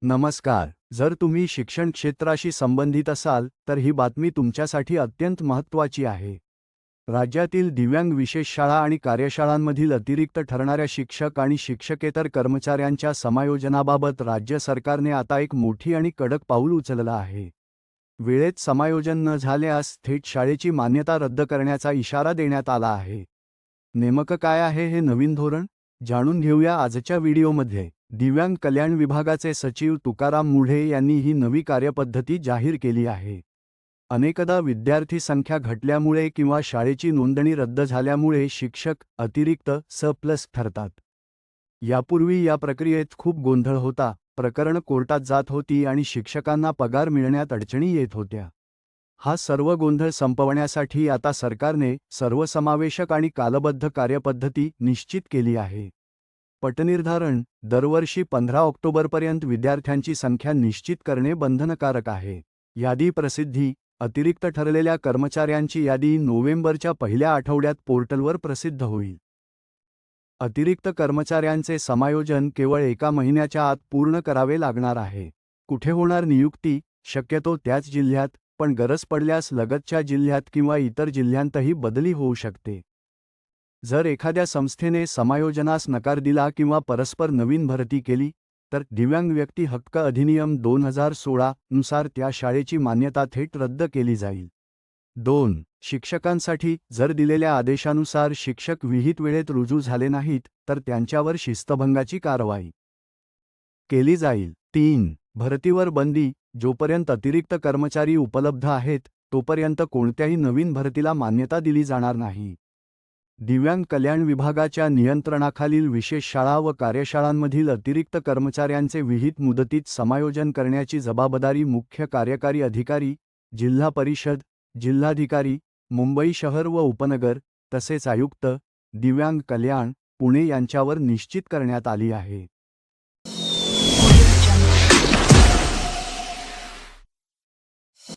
नमस्कार. जर तुम्ही शिक्षण क्षेत्राशी संबंधित असाल तर ही बातमी तुमच्यासाठी अत्यंत महत्त्वाची आहे. राज्यातील दिव्यांग विशेष शाळा आणि कार्यशाळांमधील अतिरिक्त ठरणाऱ्या शिक्षक आणि शिक्षकेतर कर्मचाऱ्यांच्या समायोजनाबाबत राज्य सरकारने आता एक मोठी आणि कडक पाऊल उचललं आहे. वेळेत समायोजन न झाल्यास थेट शाळेची मान्यता रद्द करण्याचा इशारा देण्यात आला आहे. नेमकं काय आहे हे नवीन धोरण? जाणून घेऊया आजच्या व्हिडिओमध्ये. दिव्यांग कल्याण विभागाचे सचिव तुकाराम मुढे यांनी ही नवी कार्यपद्धती जाहीर केली आहे. अनेकदा विद्यार्थी संख्या घटल्यामुळे किंवा शाळेची नोंदणी रद्द झाल्यामुळे शिक्षक अतिरिक्त स+ ठरतात. यापूर्वी या प्रक्रियेत खूप गोंधळ होता, प्रकरणं कोर्टात जात होती आणि शिक्षकांना पगार मिळण्यात अडचणी येत होत्या. हा सर्व गोंधळ संपवण्यासाठी आता सरकारने सर्वसमावेशक आणि कालबद्ध कार्यपद्धती निश्चित केली आहे. पटनिर्धारण: दरवर्षी 15 ऑक्टोबरपर्यंत विद्यार्थ्यांची संख्या निश्चित करणे बंधनकारक आहे. यादी प्रसिद्धी: अतिरिक्त ठरलेल्या कर्मचाऱ्यांची यादी नोव्हेंबरच्या पहिल्या आठवड्यात पोर्टलवर प्रसिद्ध होईल. अतिरिक्त कर्मचाऱ्यांचे समायोजन केवळ 1 महिन्याच्या आत पूर्ण करावे लागणार आहे. कुठे होणार नियुक्ती? शक्यतो त्याच जिल्ह्यात, पण गरज पडल्यास लगतच्या जिल्ह्यात किंवा इतर जिल्ह्यांतही बदली होऊ शकते. जर एखाद्या संस्थेने समायोजनास नकार दिला किंवा परस्पर नवीन भरती केली, तर दिव्यांग व्यक्ती हक्क अधिनियम 2016 नुसार त्या शाळेची मान्यता थेट रद्द केली जाईल. 2. शिक्षकांसाठी: जर दिलेल्या आदेशानुसार शिक्षक विहित वेळेत रुजू झाले नाहीत, तर त्यांच्यावर शिस्तभंगाची कारवाई केली जाईल. 3. भरतीवर बंदी: जोपर्यंत अतिरिक्त कर्मचारी उपलब्ध आहेत, तोपर्यंत कोणत्याही नवीन भरतीला मान्यता दिली जाणार नाही. दिव्यांग कल्याण विभागाच्या नियंत्रणाखालील विशेष शाळा व कार्यशाळांमधील अतिरिक्त कर्मचाऱ्यांचे विहित मुदतीत समायोजन करण्याची जबाबदारी मुख्य कार्यकारी अधिकारी, जिल्हा परिषद, जिल्हाधिकारी, मुंबई शहर व उपनगर, तसेच आयुक्त, दिव्यांग कल्याण, पुणे यांच्यावर निश्चित करण्यात आली आहे.